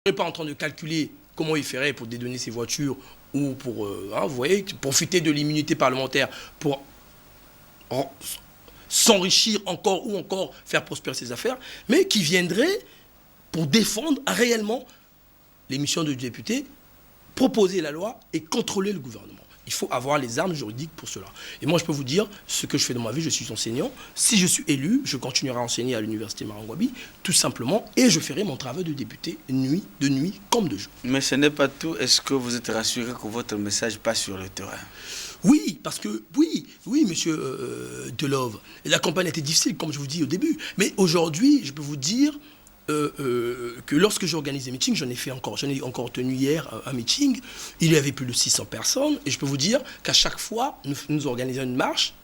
n'est pas en train de calculer comment il ferait pour dédonner ses voitures ou pour, vous voyez, profiter de l'immunité parlementaire pour s'enrichir encore ou encore faire prospérer ses affaires, mais qui viendrait pour défendre réellement les missions du député, proposer la loi et contrôler le gouvernement. Il faut avoir les armes juridiques pour cela. Et moi, je peux vous dire ce que je fais dans ma vie. Je suis enseignant. Si je suis élu, je continuerai à enseigner à l'université Marangouabi, tout simplement, et je ferai mon travail de député de nuit comme de jour. Mais ce n'est pas tout. Est-ce que vous êtes rassuré que votre message passe sur le terrain? Oui, parce que, oui, monsieur Delove, la campagne était difficile, comme je vous dis au début. Mais aujourd'hui, je peux vous dire que lorsque j'organise des meetings, j'en ai encore tenu hier un meeting, il y avait plus de 600 personnes, et je peux vous dire qu'à chaque fois, nous organisons une marche,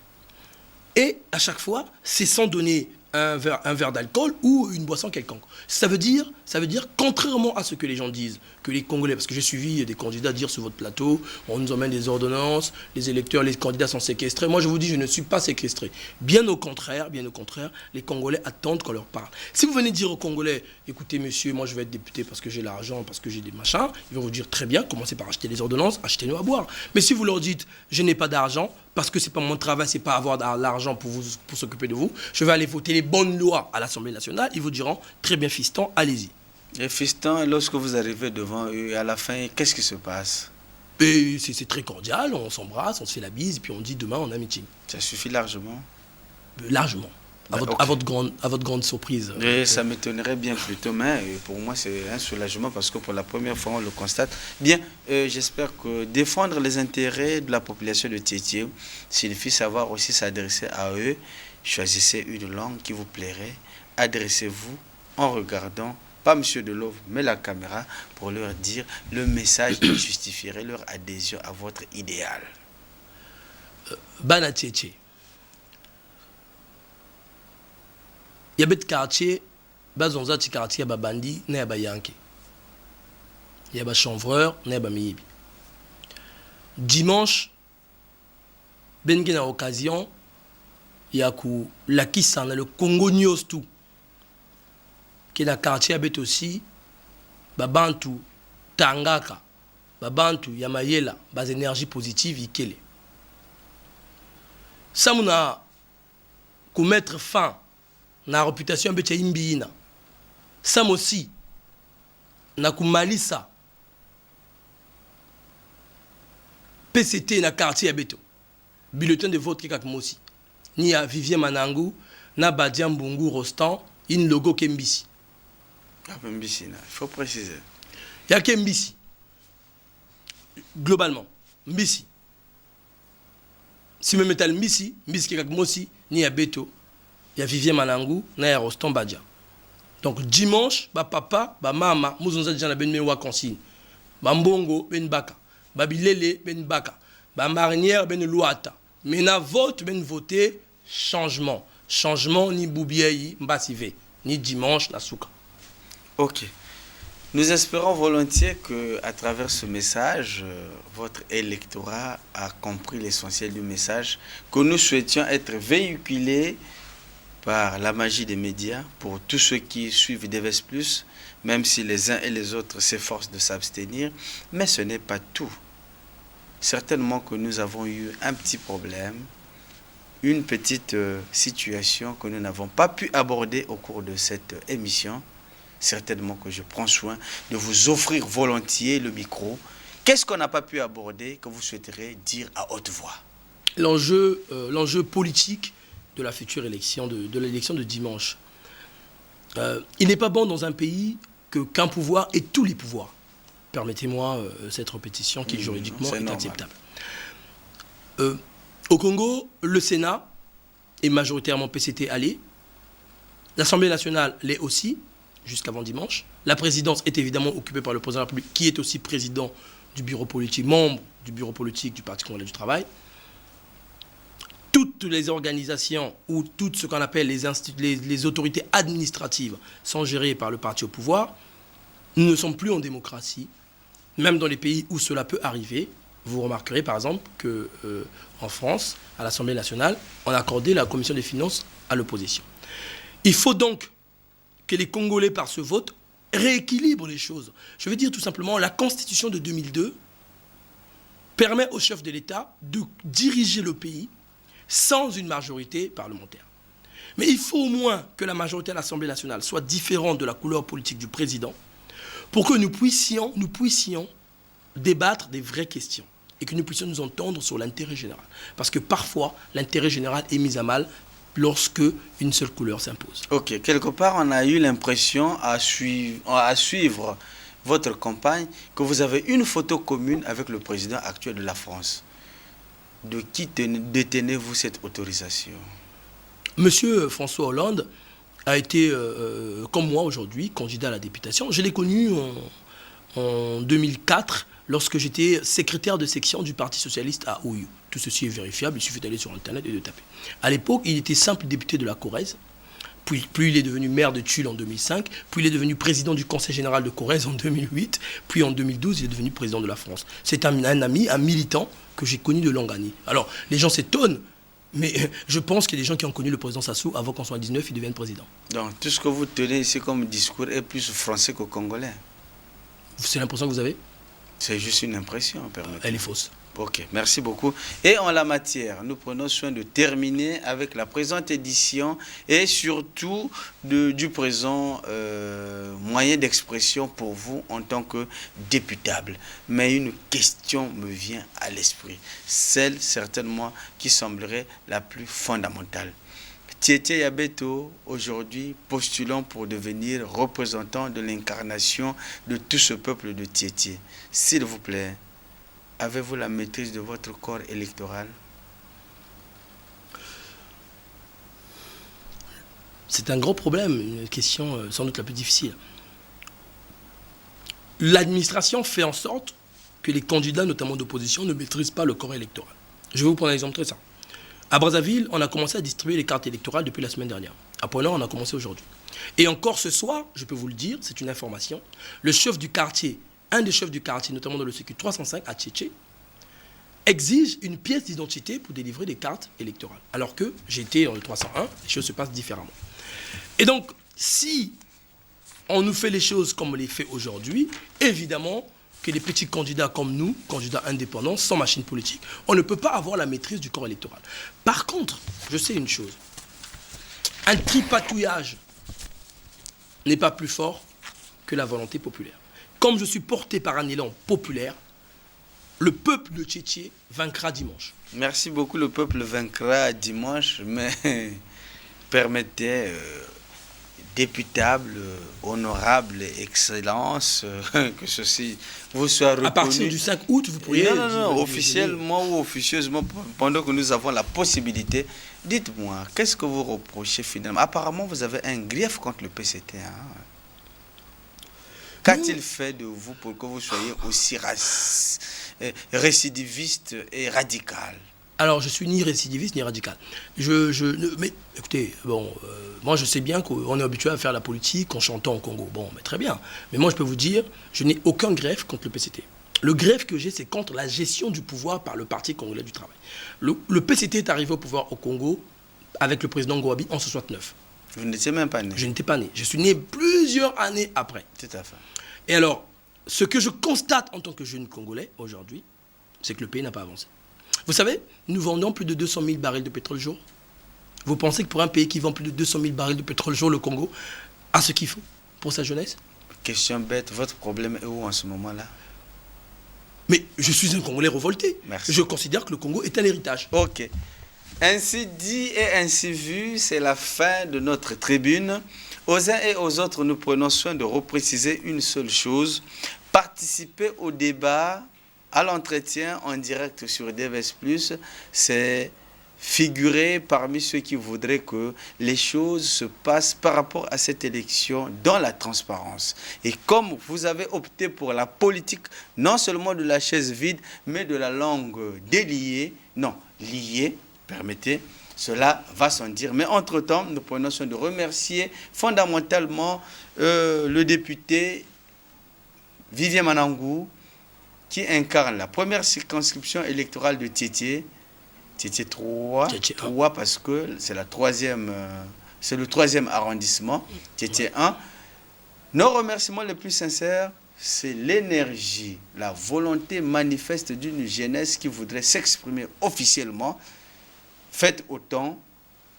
et à chaque fois, c'est sans donner un verre d'alcool ou une boisson quelconque. Ça veut dire, contrairement à ce que les gens disent, que les Congolais, parce que j'ai suivi des candidats dire sur votre plateau, on nous emmène des ordonnances, les électeurs, les candidats sont séquestrés. Moi, je vous dis, je ne suis pas séquestré. Bien au contraire, les Congolais attendent qu'on leur parle. Si vous venez dire aux Congolais, écoutez, monsieur, moi, je vais être député parce que j'ai l'argent, parce que j'ai des machins, ils vont vous dire, très bien, commencez par acheter les ordonnances, achetez-nous à boire. Mais si vous leur dites, je n'ai pas d'argent, parce que c'est pas mon travail, c'est pas avoir l'argent pour s'occuper de vous, je vais aller voter les bonnes lois à l'Assemblée nationale, ils vous diront, très bien, fiston, allez-y. Et fiston, lorsque vous arrivez devant eux, à la fin, qu'est-ce qui se passe? Et c'est très cordial, on s'embrasse, on se fait la bise, et puis on dit demain on a un meeting. Ça suffit largement? Largement. À votre grande surprise. Et ça m'étonnerait bien plutôt, mais pour moi c'est un soulagement parce que pour la première fois on le constate. Bien, j'espère que défendre les intérêts de la population de Tiétié signifie savoir aussi s'adresser à eux. Choisissez une langue qui vous plairait. Adressez-vous en regardant, pas M. Delove, mais la caméra pour leur dire le message qui justifierait leur adhésion à votre idéal. Bana Tiétié. Il y a des quartiers, bazonza ti quartier ba bandi na ba yanke. Il y a ba chanvreur na ba miyibi. Dimanche bengi na occasion ya ku lakisa na le Congo News tout. Qui na quartier abet aussi ba bantu tangaka, ba bantu ya mayela, ba énergie positive ikele. Ça muna ku mettre fin na réputation mbecha imbiina. Sam aussi na kumalisa PCT na quartier abeto. Bulletin de vote kaka mosi. Ni a Vivien Manangu na Badia Mbungu Rostand in logo Kembisi. Ah, Mbisi, il faut préciser. Il y a Kembisi. Globalement, Mbisi. Si me metal Mbisi kaka mosi ni abeto. Il y a Vivien Manangu, na ya Rostand Badia. Donc dimanche, ba papa, ba mama, muzonza déjà na ben wa consigne. Ba mbongo ben baka, ba bilele ben baka, ba marinière ben luata. Mais na vote ben voter changement. Changement ni boubiayi mbasive, ni dimanche na souka. OK. Nous espérons volontiers que à travers ce message, votre électorat a compris l'essentiel du message que nous souhaitions être véhiculés par la magie des médias, pour tous ceux qui suivent DVS+, même si les uns et les autres s'efforcent de s'abstenir, mais ce n'est pas tout. Certainement que nous avons eu un petit problème, une petite situation que nous n'avons pas pu aborder au cours de cette émission. Certainement que je prends soin de vous offrir volontiers le micro. Qu'est-ce qu'on n'a pas pu aborder que vous souhaiterez dire à haute voix? L'enjeu politique de la future élection, de l'élection de dimanche. Il n'est pas bon dans un pays qu'un pouvoir ait tous les pouvoirs. Permettez-moi cette répétition qui juridiquement est acceptable. Au Congo, le Sénat est majoritairement PCT allié. L'Assemblée nationale l'est aussi, jusqu'avant dimanche. La présidence est évidemment occupée par le président de la République, qui est aussi président du bureau politique, membre du bureau politique du Parti congolais du travail. Toutes les organisations ou tout ce qu'on appelle les autorités administratives sont gérées par le parti au pouvoir. Nous ne sommes plus en démocratie, même dans les pays où cela peut arriver. Vous remarquerez par exemple qu'en France, à l'Assemblée nationale, on a accordé la commission des finances à l'opposition. Il faut donc que les Congolais, par ce vote, rééquilibre les choses. Je veux dire tout simplement, la Constitution de 2002 permet au chef de l'État de diriger le pays sans une majorité parlementaire. Mais il faut au moins que la majorité à l'Assemblée nationale soit différente de la couleur politique du président pour que nous puissions débattre des vraies questions et que nous puissions nous entendre sur l'intérêt général. Parce que parfois, l'intérêt général est mis à mal lorsque une seule couleur s'impose. Ok, quelque part, on a eu l'impression à suivre votre campagne que vous avez une photo commune avec le président actuel de la France. De qui détenez-vous cette autorisation? Monsieur François Hollande a été, comme moi aujourd'hui, candidat à la députation. Je l'ai connu en 2004, lorsque j'étais secrétaire de section du Parti socialiste à Ouyou. Tout ceci est vérifiable, il suffit d'aller sur Internet et de taper. À l'époque, il était simple député de la Corrèze. Puis il est devenu maire de Tulle en 2005, puis il est devenu président du Conseil général de Corrèze en 2008, puis en 2012, il est devenu président de la France. C'est un ami, un militant que j'ai connu de longue année. Alors, les gens s'étonnent, mais je pense qu'il y a des gens qui ont connu le président Sassou avant qu'en 1979, il devienne président. Donc, tout ce que vous tenez ici comme discours est plus français que congolais. C'est l'impression que vous avez? C'est juste une impression, permettez-moi. Elle est fausse. Ok, merci beaucoup. Et en la matière, nous prenons soin de terminer avec la présente édition et surtout du présent moyen d'expression pour vous en tant que députable. Mais une question me vient à l'esprit, celle certainement qui semblerait la plus fondamentale. Tiétié Yabeto, aujourd'hui, postulant pour devenir représentant de l'incarnation de tout ce peuple de Tiétié. S'il vous plaît, avez-vous la maîtrise de votre corps électoral? C'est un gros problème, une question sans doute la plus difficile. L'administration fait en sorte que les candidats, notamment d'opposition, ne maîtrisent pas le corps électoral. Je vais vous prendre un exemple très simple. À Brazzaville, on a commencé à distribuer les cartes électorales depuis la semaine dernière. À Point-Nord, on a commencé aujourd'hui. Et encore ce soir, je peux vous le dire, c'est une information, le chef du quartier, un des chefs du quartier, notamment dans le CQ 305 à Tchétché, exige une pièce d'identité pour délivrer des cartes électorales. Alors que j'étais dans le 301, les choses se passent différemment. Et donc, si on nous fait les choses comme on les fait aujourd'hui, évidemment que les petits candidats comme nous, candidats indépendants, sans machine politique, on ne peut pas avoir la maîtrise du corps électoral. Par contre, je sais une chose, un tripatouillage n'est pas plus fort que la volonté populaire. Comme je suis porté par un élan populaire, le peuple de Tchétché vaincra dimanche. Merci beaucoup, le peuple vaincra dimanche, mais permettez, députable, honorable, excellence, que ceci vous soit reconnu. À partir du 5 août, vous pourriez... Non, officiellement ou officieusement, pendant que nous avons la possibilité, dites-moi, qu'est-ce que vous reprochez finalement? Apparemment, vous avez un grief contre le PCT, hein? Qu'a-t-il fait de vous pour que vous soyez aussi récidiviste et radical? Alors, je suis ni récidiviste ni radical. Mais écoutez, bon, moi je sais bien qu'on est habitué à faire la politique en chantant au Congo. Bon, mais très bien. Mais moi je peux vous dire, je n'ai aucun greffe contre le PCT. Le greffe que j'ai, c'est contre la gestion du pouvoir par le Parti congolais du travail. Le PCT est arrivé au pouvoir au Congo avec le président Ngouabi en 1969. Vous n'étiez même pas né? Je n'étais pas né. Je suis né plusieurs années après. Tout à fait. Et alors, ce que je constate en tant que jeune Congolais aujourd'hui, c'est que le pays n'a pas avancé. Vous savez, nous vendons plus de 200 000 barils de pétrole jour. Vous pensez que pour un pays qui vend plus de 200 000 barils de pétrole jour, le Congo a ce qu'il faut pour sa jeunesse? Question bête, votre problème est où en ce moment-là? Mais je suis un Congolais révolté. Merci. Je considère que le Congo est un héritage. Ok. Ainsi dit et ainsi vu, c'est la fin de notre tribune. Aux uns et aux autres, nous prenons soin de repréciser une seule chose. Participer au débat, à l'entretien en direct sur DVS+, c'est figurer parmi ceux qui voudraient que les choses se passent par rapport à cette élection dans la transparence. Et comme vous avez opté pour la politique, non seulement de la chaise vide, mais de la langue déliée, non, liée, permettez, cela va sans dire. Mais entre-temps, nous prenons soin de remercier fondamentalement le député Vivien Manangou, qui incarne la première circonscription électorale de Tiétié. Tiétié 3, 3 parce que c'est la troisième, c'est le 3e arrondissement, Tiétié 1. Nos remerciements les plus sincères, c'est l'énergie, la volonté manifeste d'une jeunesse qui voudrait s'exprimer officiellement. Faites autant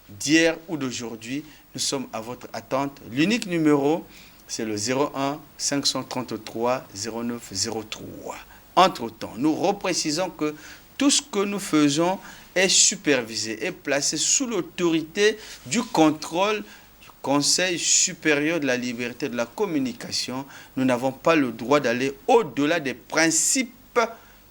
d'hier ou d'aujourd'hui. Nous sommes à votre attente. L'unique numéro, c'est le 01 533 09 03. Entre-temps, nous reprécisons que tout ce que nous faisons est supervisé et placé sous l'autorité du contrôle du Conseil supérieur de la liberté de la communication. Nous n'avons pas le droit d'aller au-delà des principes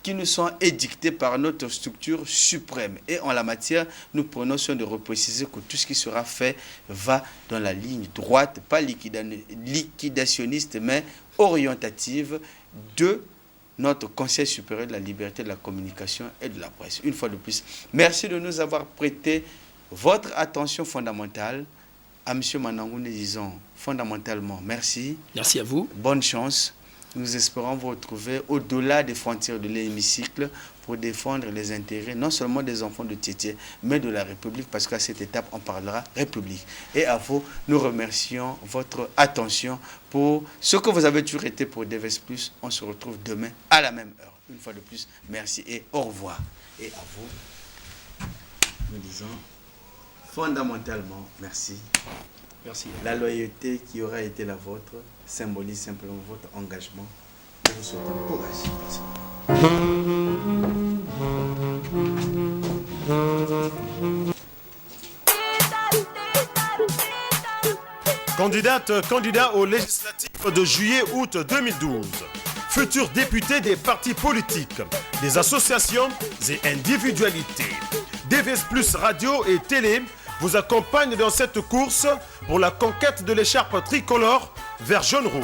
qui nous sont édictés par notre structure suprême. Et en la matière, nous prenons soin de repréciser que tout ce qui sera fait va dans la ligne droite, pas liquidationniste, mais orientative de notre Conseil supérieur de la liberté de la communication et de la presse. Une fois de plus, merci de nous avoir prêté votre attention fondamentale. À M. Manangou, nous disons fondamentalement merci. Merci à vous. Bonne chance. Nous espérons vous retrouver au-delà des frontières de l'hémicycle pour défendre les intérêts non seulement des enfants de Tiétié, mais de la République, parce qu'à cette étape, on parlera République. Et à vous, nous remercions votre attention pour ce que vous avez toujours été pour DVS+. On se retrouve demain à la même heure. Une fois de plus, merci et au revoir. Et à vous, nous disons fondamentalement merci. Merci. La loyauté qui aura été la vôtre symbolise simplement votre engagement. Nous vous souhaitons courage. Candidat aux législatives de juillet-août 2012. Futurs députés des partis politiques, des associations et individualités. DVS+ Radio et Télé vous accompagne dans cette course pour la conquête de l'écharpe tricolore vert jaune-rouge.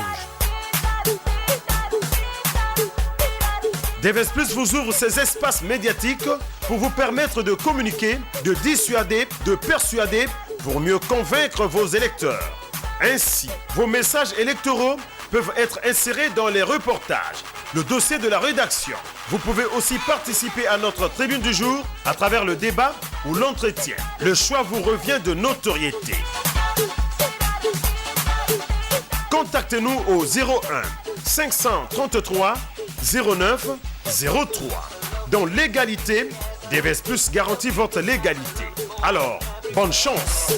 DVS+ vous ouvre ses espaces médiatiques pour vous permettre de communiquer, de dissuader, de persuader pour mieux convaincre vos électeurs. Ainsi, vos messages électoraux peuvent être insérés dans les reportages, le dossier de la rédaction. Vous pouvez aussi participer à notre tribune du jour à travers le débat ou l'entretien. Le choix vous revient de notoriété. Contactez-nous au 01 533 09 03. Dans l'égalité, DVS+ garantit votre légalité. Alors, bonne chance!